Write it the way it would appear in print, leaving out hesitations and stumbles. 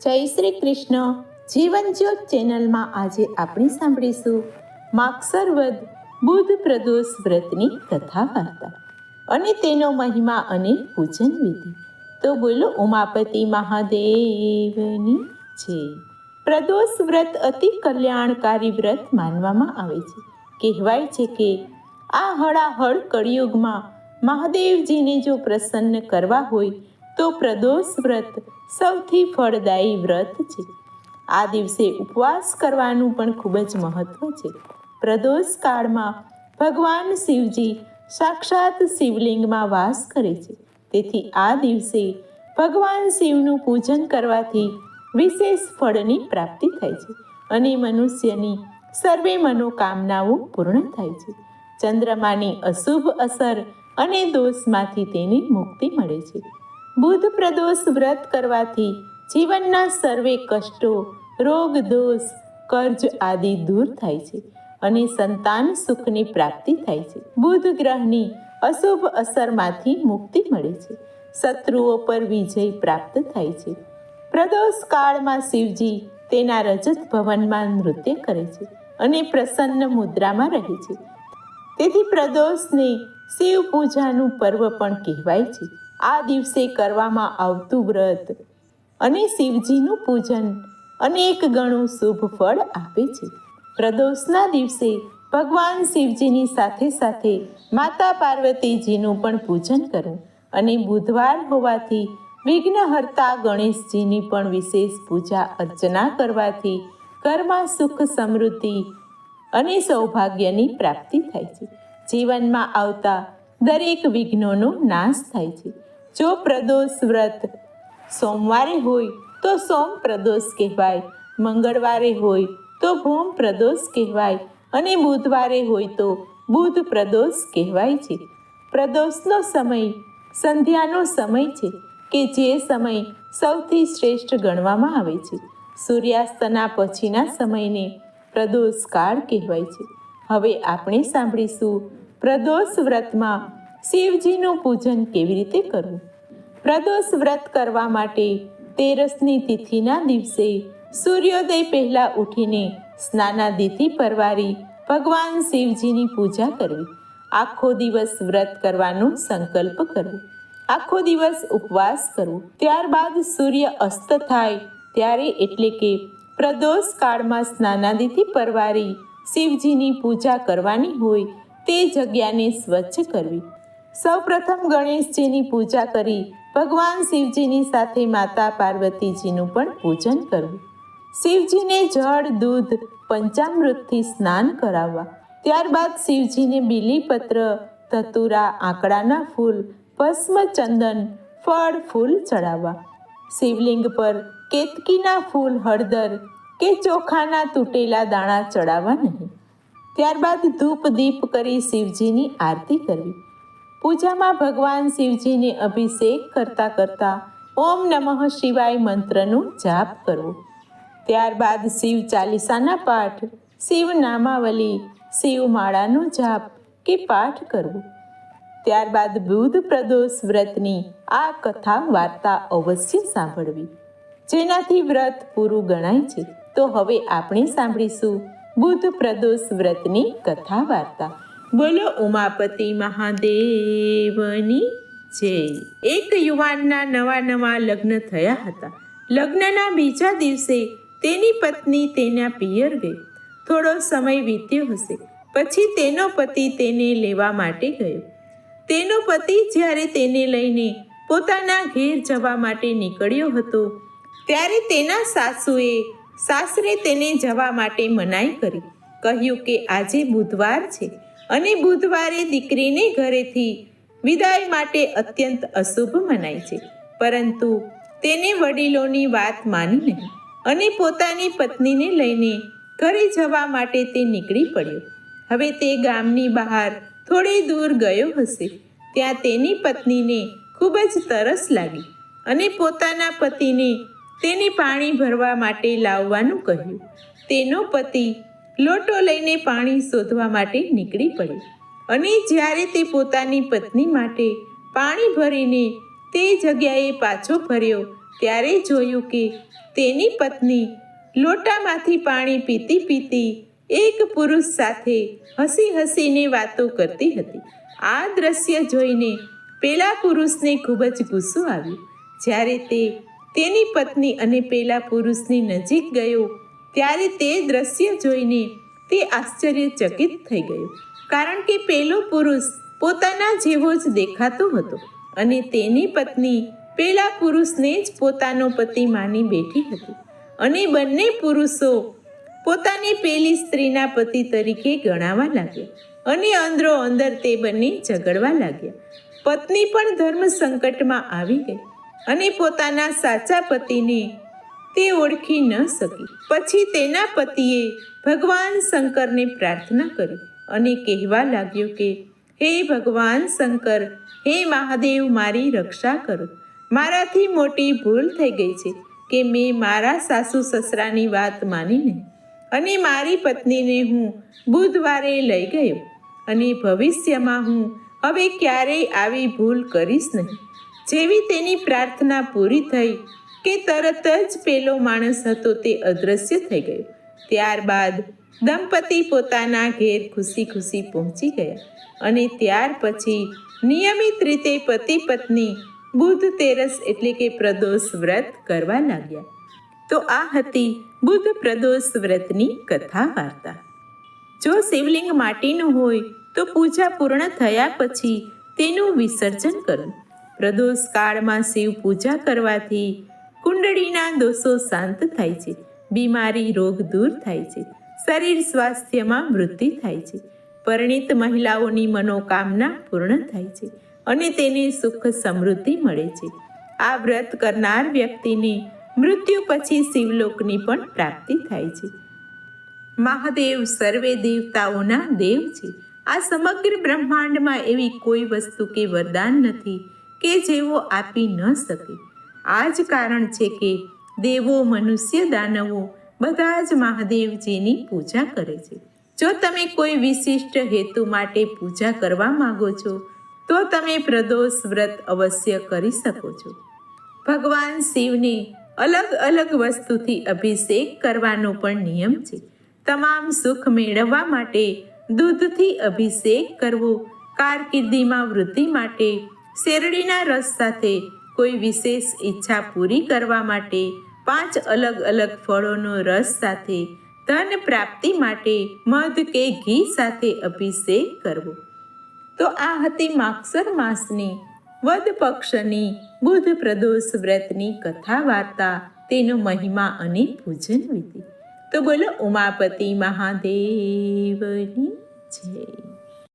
જય શ્રી કૃષ્ણ. જીવન જ્યોત ચેનલમાં આજે આપણે સાંભળીશું માગસર વદ બુધ પ્રદોષ વ્રતની કથા વાર્તા અને તેનો મહિમા અને પૂજન વિધિ. તો બોલો ઉમાપતિ મહાદેવની જય. પ્રદોષ વ્રત અતિ કલ્યાણકારી વ્રત માનવામાં આવે છે. કહેવાય છે કે આ હળાહળ કળિયુગમાં મહાદેવજીને જો પ્રસન્ન કરવા હોય તો પ્રદોષ વ્રત સૌથી ફળદાયી વ્રત છે. આ દિવસે ઉપવાસ કરવાનું પણ ખૂબ જ મહત્વ છે. પ્રદોષ કાળમાં ભગવાન શિવજી સાક્ષાત શિવલિંગમાં વાસ કરે છે. તેથી આ દિવસે ભગવાન શિવનું પૂજન કરવાથી વિશેષ ફળની પ્રાપ્તિ થાય છે અને મનુષ્યની સર્વે મનોકામનાઓ પૂર્ણ થાય છે. ચંદ્રમાની અશુભ અસર અને દોષમાંથી તેની મુક્તિ મળે છે. બુધ પ્રદોષ વ્રત કરવાથી જીવનના સર્વે કષ્ટો, રોગ, દોષ, કર્જ આદિ દૂર થાય છે અને સંતાન સુખની પ્રાપ્તિ થાય છે. બુધ ગ્રહની અશુભ અસરમાંથી મુક્તિ મળે છે. શત્રુઓ પર વિજય પ્રાપ્ત થાય છે. પ્રદોષ કાળમાં શિવજી તેના રજત ભવનમાં નૃત્ય કરે છે અને પ્રસન્ન મુદ્રામાં રહે છે. તેથી પ્રદોષને શિવ પૂજાનું પર્વ પણ કહેવાય છે. આ દિવસે કરવામાં આવતું વ્રત અને શિવજીનું પૂજન અનેક ગણું શુભ ફળ આપે છે. પ્રદોષના દિવસે ભગવાન શિવજીની સાથે સાથે માતા પાર્વતીજીનું પણ પૂજન કરવું અને બુધવાર હોવાથી વિઘ્નહર્તા ગણેશજીની પણ વિશેષ પૂજા અર્ચના કરવાથી ઘરમાં સુખ, સમૃદ્ધિ અને સૌભાગ્યની પ્રાપ્તિ થાય છે. જીવનમાં આવતા દરેક વિઘ્નોનો નાશ થાય છે. જો પ્રદોષ વ્રત સોમવારે હોય તો સોમ પ્રદોષ કહેવાય, મંગળવારે હોય તો ભૌમ પ્રદોષ કહેવાય અને બુધવારે હોય તો બુધ પ્રદોષ કહેવાય છે. પ્રદોષનો સમય સંધ્યાનો સમય છે કે જે સમય સૌથી શ્રેષ્ઠ ગણવામાં આવે છે. સૂર્યાસ્તના પછીના સમયને પ્રદોષ કાળ કહેવાય છે. હવે આપણે સાંભળીશું પ્રદોષ વ્રતમાં શિવજીનું પૂજન કેવી રીતે કરવું. પ્રદોષ વ્રત કરવા માટે તેરસની તિથિના દિવસે સૂર્યોદય પહેલા ઉઠીને સ્નાનાદિથી પરવારી ભગવાન શિવજીની પૂજા કરવી. આખો દિવસ વ્રત કરવાનો સંકલ્પ કરવો. આખો દિવસ ઉપવાસ કરવો. ત્યારબાદ સૂર્ય અસ્ત થાય ત્યારે એટલે કે પ્રદોષ કાળમાં સ્નાનાદિથી પરવારી શિવજીની પૂજા કરવાની હોય તે જગ્યાને સ્વચ્છ કરવી. સૌપ્રથમ ગણેશજીની પૂજા કરી ભગવાન શિવજીની સાથે માતા પાર્વતીજીનું પણ પૂજન કરવું. શિવજીને જળ, દૂધ, પંચામૃતથી સ્નાન કરાવવા. ત્યારબાદ શિવજીને બીલીપત્ર, ધતુરા, આંકડાના ફૂલ, ભસ્મ, ચંદન, ફળ, ફૂલ ચડાવવા. શિવલિંગ પર કેતકીના ફૂલ, હળદર કે ચોખાના તૂટેલા દાણા ચડાવવા નહીં. ત્યારબાદ ધૂપ દીપ કરી શિવજીની આરતી કરવી. પૂજામાં ભગવાન શિવજીને અભિષેક કરતા કરતા ઓમ નમઃ શિવાય મંત્રનો જાપ કરવો. ત્યારબાદ શિવ ચાલીસાના પાઠ, શિવ નામાવલી, શિવ માળાનો જાપ કે પાઠ કરવો. ત્યારબાદ બુધ પ્રદોષ વ્રતની આ કથા વાર્તા અવશ્ય સાંભળવી, જેનાથી વ્રત પૂરું ગણાય છે. તો હવે આપણે સાંભળીશું બુધ પ્રદોષ વ્રતની કથા વાર્તા. બોલો ઉમાપતિ મહાદેવની જય. એક યુવાનના નવા લગ્ન થયા હતા. લગ્નના બીજા દિવસે તેની પત્ની તેના પિયર ગઈ. થોડો સમય વીત્યો હશે પછી તેનો પતિ તેને લેવા માટે ગયો. તેનો પતિ જ્યારે તેને લઈને પોતાના ઘેર જવા માટે નીકળ્યો હતો ત્યારે તેના સાસુએ સાસરે તેને જવા માટે મનાઈ કરી. કહ્યું કે આજે બુધવાર છે અને બુધવારે દીકરીને ઘરેથી વિદાય માટે અત્યંત અશુભ મનાય છે. પરંતુ તેને વડીલોની વાત માની નહીં અને પોતાની પત્નીને લઈને ઘરે જવા માટે તે નીકળી પડ્યો. હવે તે ગામની બહાર થોડી દૂર ગયો હશે. ત્યાં તેની પત્નીને ખૂબ જ તરસ લાગી અને પોતાના પતિને તેને પાણી ભરવા માટે લાવવાનું કહ્યું. તેનો પતિ લોટો લઈને પાણી શોધવા માટે નીકળી પડ્યો અને જ્યારે તે પોતાની પત્ની માટે પાણી ભરીને તે જગ્યાએ પાછો ફર્યો ત્યારે જોયું કે તેની પત્ની લોટામાંથી પાણી પીતી પીતી એક પુરુષ સાથે હસી હસીને વાતો કરતી હતી. આ દ્રશ્ય જોઈને પેલા પુરુષને ખૂબ જ ગુસ્સો આવ્યો. જ્યારે તે તેની પત્ની અને પેલા પુરુષની નજીક ગયો ત્યારે તે દ્રશ્ય જોઈને તે આશ્ચર્યચકિત થઈ ગયો, કારણ કે પેલો પુરુષ પોતાના જેવો જ દેખાતો હતો અને તેની પત્ની પેલા પુરુષને જ પોતાનો પતિ માની બેઠી હતી અને બંને પુરુષો પોતાને પેલી સ્ત્રીના પતિ તરીકે ગણાવવા લાગ્યા અને અંદરો અંદર તે બંને ઝઘડવા લાગ્યા. પત્ની પણ ધર્મ સંકટમાં આવી ગઈ અને પોતાના સાચા પતિને તે ઓળખી ન શકી. પછી તેના પતિએ ભગવાન શંકરને પ્રાર્થના કરી અને કહેવા લાગ્યો કે હે ભગવાન શંકર, હે મહાદેવ, મારી રક્ષા કરો. મારાથી મોટી ભૂલ થઈ ગઈ છે કે મેં મારા સાસુ સસરાની વાત માની નહીં અને મારી પત્નીને હું બુધવારે લઈ ગયો અને ભવિષ્યમાં હું હવે ક્યારેય આવી ભૂલ કરીશ નહીં. જેવી તેની પ્રાર્થના પૂરી થઈ કે તરત જ પેલો માણસ હતો તે અદૃશ્ય થઈ ગયો. ત્યારબાદ દંપતી પોતાના ઘેર ખુશી ખુશી પહોંચી ગયા અને ત્યાર પછી નિયમિત રીતે પતિ પત્ની બુધ તેરસ એટલે કે પ્રદોષ વ્રત કરવા લાગ્યા. તો આ હતી બુધ પ્રદોષ વ્રતની કથા વાર્તા. જો શિવલિંગ માટીનું હોય તો પૂજા પૂર્ણ થયા પછી તેનું વિસર્જન કરવું. પ્રદોષ કાળમાં શિવ પૂજા કરવાથી કુંડળીના દોષો શાંત થાય છે, બીમારી રોગ દૂર થાય છે, શરીર સ્વાસ્થ્યમાં વૃદ્ધિ થાય છે, પરિણીત મહિલાઓની મનોકામના પૂર્ણ થાય છે અને તેને સુખ સમૃદ્ધિ મળે છે. આ વ્રત કરનાર વ્યક્તિને મૃત્યુ પછી શિવલોકની પણ પ્રાપ્તિ થાય છે. મહાદેવ સર્વે દેવતાઓના દેવ છે. આ સમગ્ર બ્રહ્માંડમાં એવી કોઈ વસ્તુ કે વરદાન નથી કે જેઓ આપી ન શકે. આ જ કારણ છે કે દેવો, મનુષ્ય, દાનવો બધા જ મહાદેવજીની પૂજા કરે છે. જો તમે કોઈ વિશિષ્ટ હેતુ માટે પૂજા કરવા માંગો છો તો તમે પ્રદોષ વ્રત અવશ્ય કરી શકો છો. ભગવાન શિવને અલગ અલગ વસ્તુથી અભિષેક કરવાનો પણ નિયમ છે. તમામ સુખ મેળવવા માટે દૂધથી અભિષેક કરવો, કારકિર્દીમાં વૃદ્ધિ માટે શેરડીના રસ સાથે કોઈ વિશેષ ઈચ્છા પૂરી કરવા માટે 5 અલગ અલગ ફળોનો રસ સાથે, ધન પ્રાપ્તિ માટે મધ કે ઘી સાથે અભિષેક કરવો. તો આ હતી માગસર માસની વદ પક્ષની બુધ પ્રદોષ વ્રતની કથા વાર્તા, તેનો મહિમા અને પૂજન વિધિ. તો બોલો ઉમાપતિ મહાદેવની જય.